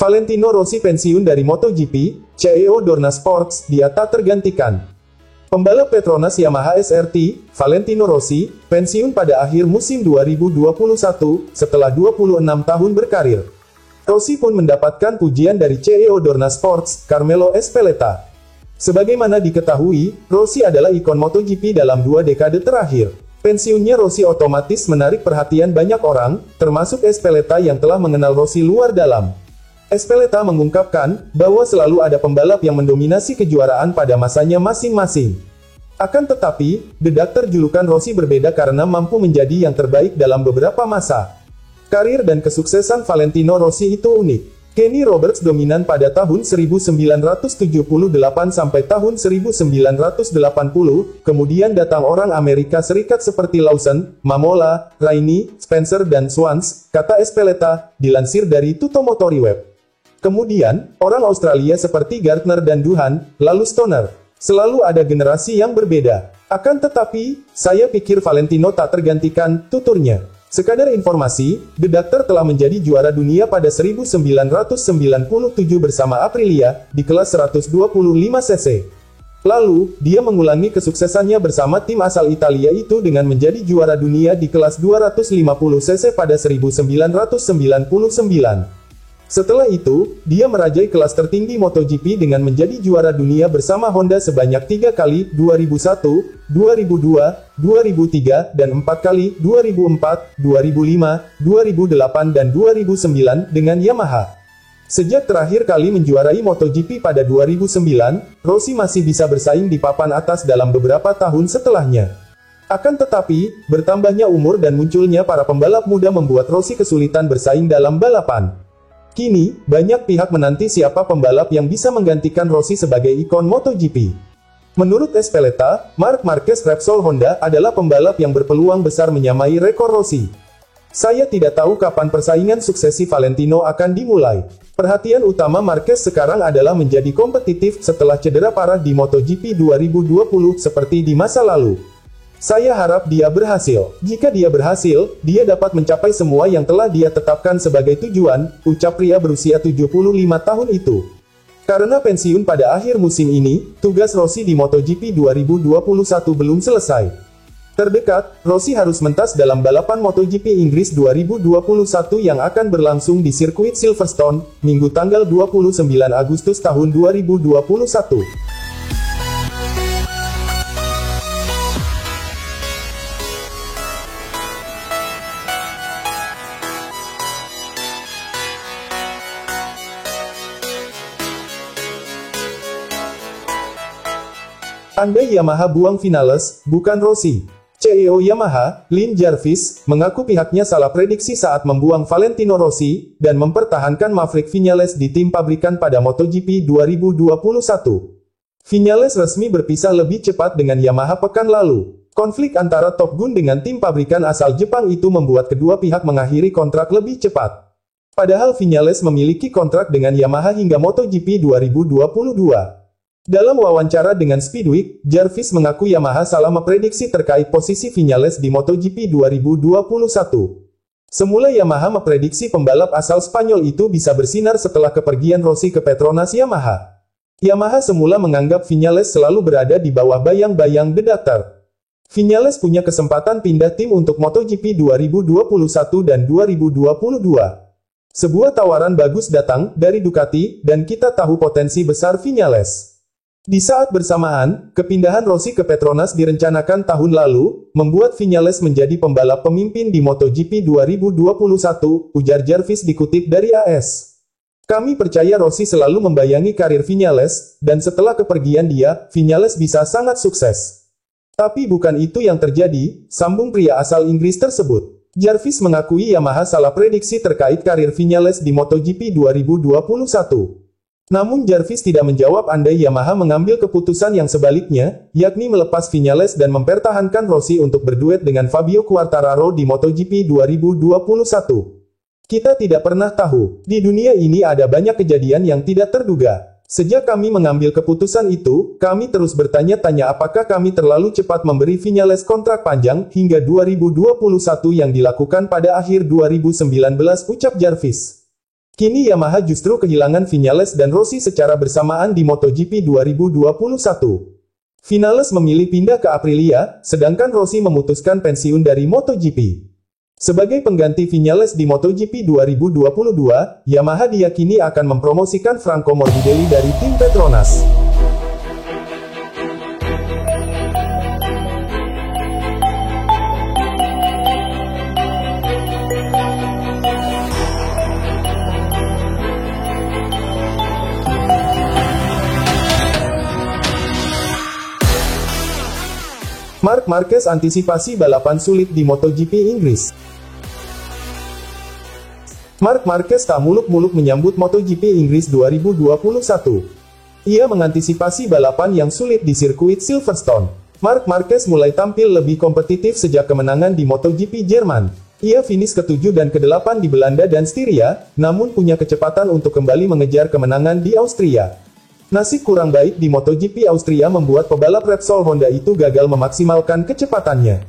Valentino Rossi pensiun dari MotoGP, CEO Dorna Sports, dia tak tergantikan. Pembalap Petronas Yamaha SRT, Valentino Rossi, pensiun pada akhir musim 2021, setelah 26 tahun berkarir. Rossi pun mendapatkan pujian dari CEO Dorna Sports, Carmelo Ezpeleta. Sebagaimana diketahui, Rossi adalah ikon MotoGP dalam 2 dekade terakhir. Pensiunnya Rossi otomatis menarik perhatian banyak orang, termasuk Ezpeleta yang telah mengenal Rossi luar dalam. Ezpeleta mengungkapkan bahwa selalu ada pembalap yang mendominasi kejuaraan pada masanya masing-masing. Akan tetapi, The Doctor julukan Rossi berbeda karena mampu menjadi yang terbaik dalam beberapa masa. Karir dan kesuksesan Valentino Rossi itu unik. Kenny Roberts dominan pada tahun 1978 sampai tahun 1980, kemudian datang orang Amerika Serikat seperti Lawson, Mamola, Rainey, Spencer dan Swans, kata Ezpeleta, dilansir dari Tutomotori Web. Kemudian, orang Australia seperti Gardner dan Duhan, lalu Stoner. Selalu ada generasi yang berbeda. Akan tetapi, saya pikir Valentino tak tergantikan, tuturnya. Sekadar informasi, The Doctor telah menjadi juara dunia pada 1997 bersama Aprilia, di kelas 125 cc. Lalu, dia mengulangi kesuksesannya bersama tim asal Italia itu dengan menjadi juara dunia di kelas 250 cc pada 1999. Setelah itu, dia merajai kelas tertinggi MotoGP dengan menjadi juara dunia bersama Honda sebanyak 3 kali, 2001, 2002, 2003, dan 4 kali, 2004, 2005, 2008 dan 2009 dengan Yamaha. Sejak terakhir kali menjuarai MotoGP pada 2009, Rossi masih bisa bersaing di papan atas dalam beberapa tahun setelahnya. Akan tetapi, bertambahnya umur dan munculnya para pembalap muda membuat Rossi kesulitan bersaing dalam balapan. Kini, banyak pihak menanti siapa pembalap yang bisa menggantikan Rossi sebagai ikon MotoGP. Menurut Ezpeleta, Marc Marquez Repsol Honda adalah pembalap yang berpeluang besar menyamai rekor Rossi. Saya tidak tahu kapan persaingan suksesi Valentino akan dimulai. Perhatian utama Marquez sekarang adalah menjadi kompetitif setelah cedera parah di MotoGP 2020 seperti di masa lalu. Saya harap dia berhasil. Jika dia berhasil, dia dapat mencapai semua yang telah dia tetapkan sebagai tujuan, ucap pria berusia 75 tahun itu. Karena pensiun pada akhir musim ini, tugas Rossi di MotoGP 2021 belum selesai. Terdekat, Rossi harus mentas dalam balapan MotoGP Inggris 2021 yang akan berlangsung di sirkuit Silverstone, Minggu tanggal 29 Agustus tahun 2021. Andai Yamaha buang Vinales, bukan Rossi. CEO Yamaha, Lin Jarvis, mengaku pihaknya salah prediksi saat membuang Valentino Rossi, dan mempertahankan Maverick Vinales di tim pabrikan pada MotoGP 2021. Vinales resmi berpisah lebih cepat dengan Yamaha pekan lalu. Konflik antara Top Gun dengan tim pabrikan asal Jepang itu membuat kedua pihak mengakhiri kontrak lebih cepat. Padahal Vinales memiliki kontrak dengan Yamaha hingga MotoGP 2022. Dalam wawancara dengan Speedweek, Jarvis mengaku Yamaha salah memprediksi terkait posisi Vinales di MotoGP 2021. Semula Yamaha memprediksi pembalap asal Spanyol itu bisa bersinar setelah kepergian Rossi ke Petronas Yamaha. Yamaha semula menganggap Vinales selalu berada di bawah bayang-bayang The Doctor. Vinales punya kesempatan pindah tim untuk MotoGP 2021 dan 2022. Sebuah tawaran bagus datang dari Ducati, dan kita tahu potensi besar Vinales. Di saat bersamaan, kepindahan Rossi ke Petronas direncanakan tahun lalu, membuat Vinales menjadi pembalap pemimpin di MotoGP 2021, ujar Jarvis dikutip dari AS. Kami percaya Rossi selalu membayangi karir Vinales, dan setelah kepergian dia, Vinales bisa sangat sukses. Tapi bukan itu yang terjadi, sambung pria asal Inggris tersebut. Jarvis mengakui Yamaha salah prediksi terkait karir Vinales di MotoGP 2021. Namun Jarvis tidak menjawab andai Yamaha mengambil keputusan yang sebaliknya, yakni melepas Vinales dan mempertahankan Rossi untuk berduet dengan Fabio Quartararo di MotoGP 2021. Kita tidak pernah tahu, di dunia ini ada banyak kejadian yang tidak terduga. Sejak kami mengambil keputusan itu, kami terus bertanya-tanya apakah kami terlalu cepat memberi Vinales kontrak panjang hingga 2021 yang dilakukan pada akhir 2019, ucap Jarvis. Kini Yamaha justru kehilangan Viñales dan Rossi secara bersamaan di MotoGP 2021. Viñales memilih pindah ke Aprilia, sedangkan Rossi memutuskan pensiun dari MotoGP. Sebagai pengganti Viñales di MotoGP 2022, Yamaha diyakini akan mempromosikan Franco Morbidelli dari tim Petronas. Marc Marquez antisipasi balapan sulit di MotoGP Inggris. Marc Marquez tak muluk-muluk menyambut MotoGP Inggris 2021. Ia mengantisipasi balapan yang sulit di sirkuit Silverstone. Marc Marquez mulai tampil lebih kompetitif sejak kemenangan di MotoGP Jerman. Ia finish ke-7 dan ke-8 di Belanda dan Styria, namun punya kecepatan untuk kembali mengejar kemenangan di Austria. Nasib kurang baik di MotoGP Austria membuat pebalap Repsol Honda itu gagal memaksimalkan kecepatannya.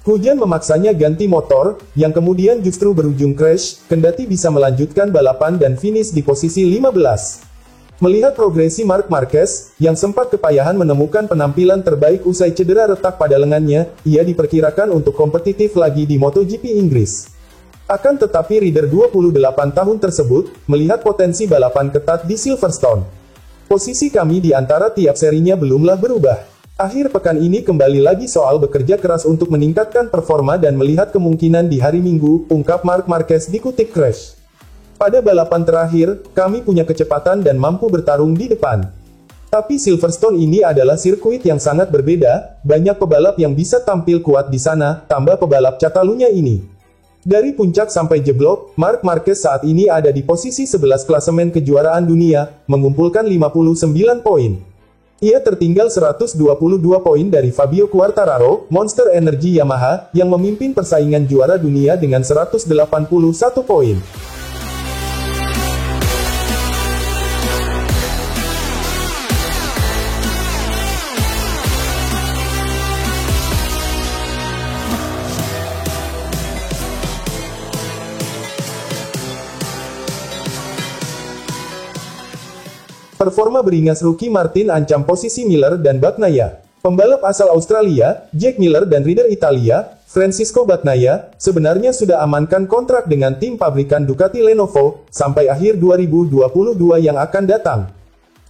Hujan memaksanya ganti motor, yang kemudian justru berujung crash, kendati bisa melanjutkan balapan dan finish di posisi 15. Melihat progresi Marc Marquez, yang sempat kepayahan menemukan penampilan terbaik usai cedera retak pada lengannya, ia diperkirakan untuk kompetitif lagi di MotoGP Inggris. Akan tetapi rider 28 tahun tersebut, melihat potensi balapan ketat di Silverstone. Posisi kami di antara tiap serinya belumlah berubah. Akhir pekan ini kembali lagi soal bekerja keras untuk meningkatkan performa dan melihat kemungkinan di hari Minggu, ungkap Marc Marquez dikutip Crash. Pada balapan terakhir, kami punya kecepatan dan mampu bertarung di depan. Tapi Silverstone ini adalah sirkuit yang sangat berbeda, banyak pebalap yang bisa tampil kuat di sana, tambah pebalap Catalunya ini. Dari puncak sampai jeblok, Marc Marquez saat ini ada di posisi 11 klasemen kejuaraan dunia, mengumpulkan 59 poin. Ia tertinggal 122 poin dari Fabio Quartararo, Monster Energy Yamaha, yang memimpin persaingan juara dunia dengan 181 poin. Performa beringas rookie Martin ancam posisi Miller dan Bagnaia. Pembalap asal Australia, Jack Miller dan rider Italia, Francisco Bagnaia, sebenarnya sudah amankan kontrak dengan tim pabrikan Ducati Lenovo, sampai akhir 2022 yang akan datang.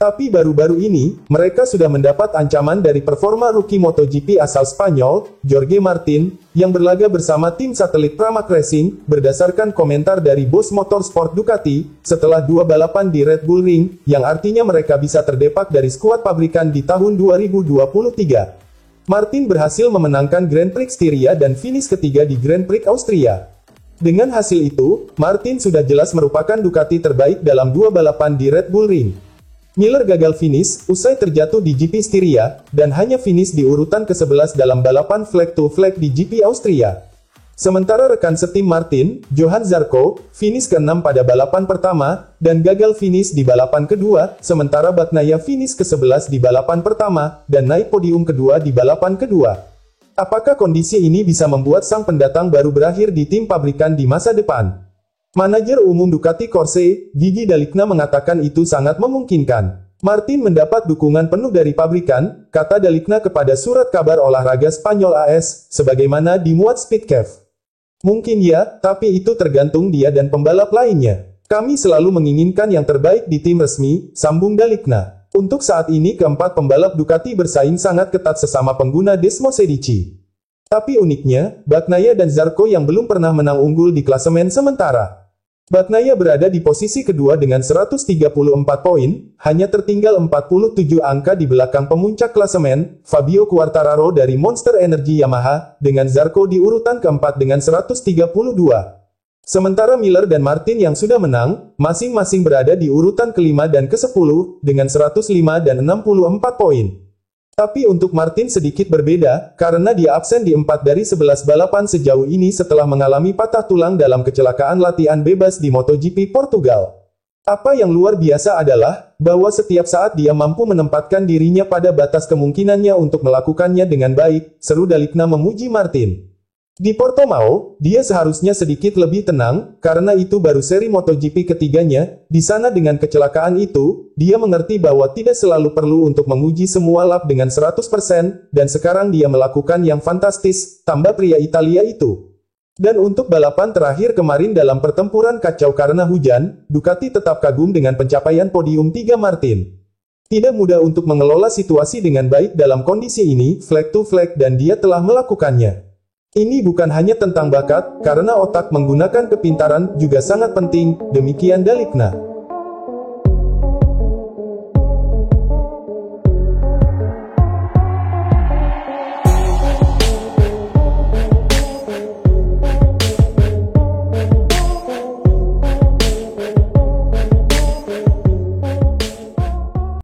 Tapi baru-baru ini, mereka sudah mendapat ancaman dari performa rookie MotoGP asal Spanyol, Jorge Martin, yang berlaga bersama tim satelit Pramac Racing, berdasarkan komentar dari bos motorsport Ducati, setelah 2 balapan di Red Bull Ring, yang artinya mereka bisa terdepak dari skuad pabrikan di tahun 2023. Martin berhasil memenangkan Grand Prix Styria dan finish ketiga di Grand Prix Austria. Dengan hasil itu, Martin sudah jelas merupakan Ducati terbaik dalam 2 balapan di Red Bull Ring. Miller gagal finish, usai terjatuh di GP Styria, dan hanya finish di urutan ke-11 dalam balapan flag to flag di GP Austria. Sementara rekan setim Martin, Johan Zarco, finish ke-6 pada balapan pertama, dan gagal finish di balapan kedua, sementara Bagnaia finish ke-11 di balapan pertama, dan naik podium kedua di balapan kedua. Apakah kondisi ini bisa membuat sang pendatang baru berakhir di tim pabrikan di masa depan? Manajer umum Ducati Corse, Gigi Dalikna mengatakan itu sangat memungkinkan. Martin mendapat dukungan penuh dari pabrikan, kata Dalikna kepada surat kabar olahraga Spanyol AS, sebagaimana dimuat Speedcafe. Mungkin ya, tapi itu tergantung dia dan pembalap lainnya. Kami selalu menginginkan yang terbaik di tim resmi, sambung Dalikna. Untuk saat ini keempat pembalap Ducati bersaing sangat ketat sesama pengguna Desmos Edici. Tapi uniknya, Bagnaia dan Zarco yang belum pernah menang unggul di klasemen sementara. Bagnaia berada di posisi kedua dengan 134 poin, hanya tertinggal 47 angka di belakang pemuncak klasemen, Fabio Quartararo dari Monster Energy Yamaha, dengan Zarco di urutan keempat dengan 132. Sementara Miller dan Martin yang sudah menang, masing-masing berada di urutan kelima dan ke-10, dengan 105 dan 64 poin. Tapi untuk Martin sedikit berbeda, karena dia absen di 4 dari 11 balapan sejauh ini setelah mengalami patah tulang dalam kecelakaan latihan bebas di MotoGP Portugal. Apa yang luar biasa adalah, bahwa setiap saat dia mampu menempatkan dirinya pada batas kemungkinannya untuk melakukannya dengan baik, seru Dalikna memuji Martin. Di Portimao, dia seharusnya sedikit lebih tenang, karena itu baru seri MotoGP ketiganya. Di sana dengan kecelakaan itu, dia mengerti bahwa tidak selalu perlu untuk menguji semua lap dengan 100%, dan sekarang dia melakukan yang fantastis, tambah pria Italia itu. Dan untuk balapan terakhir kemarin dalam pertempuran kacau karena hujan, Ducati tetap kagum dengan pencapaian podium 3 Martin. Tidak mudah untuk mengelola situasi dengan baik dalam kondisi ini, flag to flag, dan dia telah melakukannya. Ini bukan hanya tentang bakat, karena otak menggunakan kepintaran juga sangat penting, demikian Dalipna.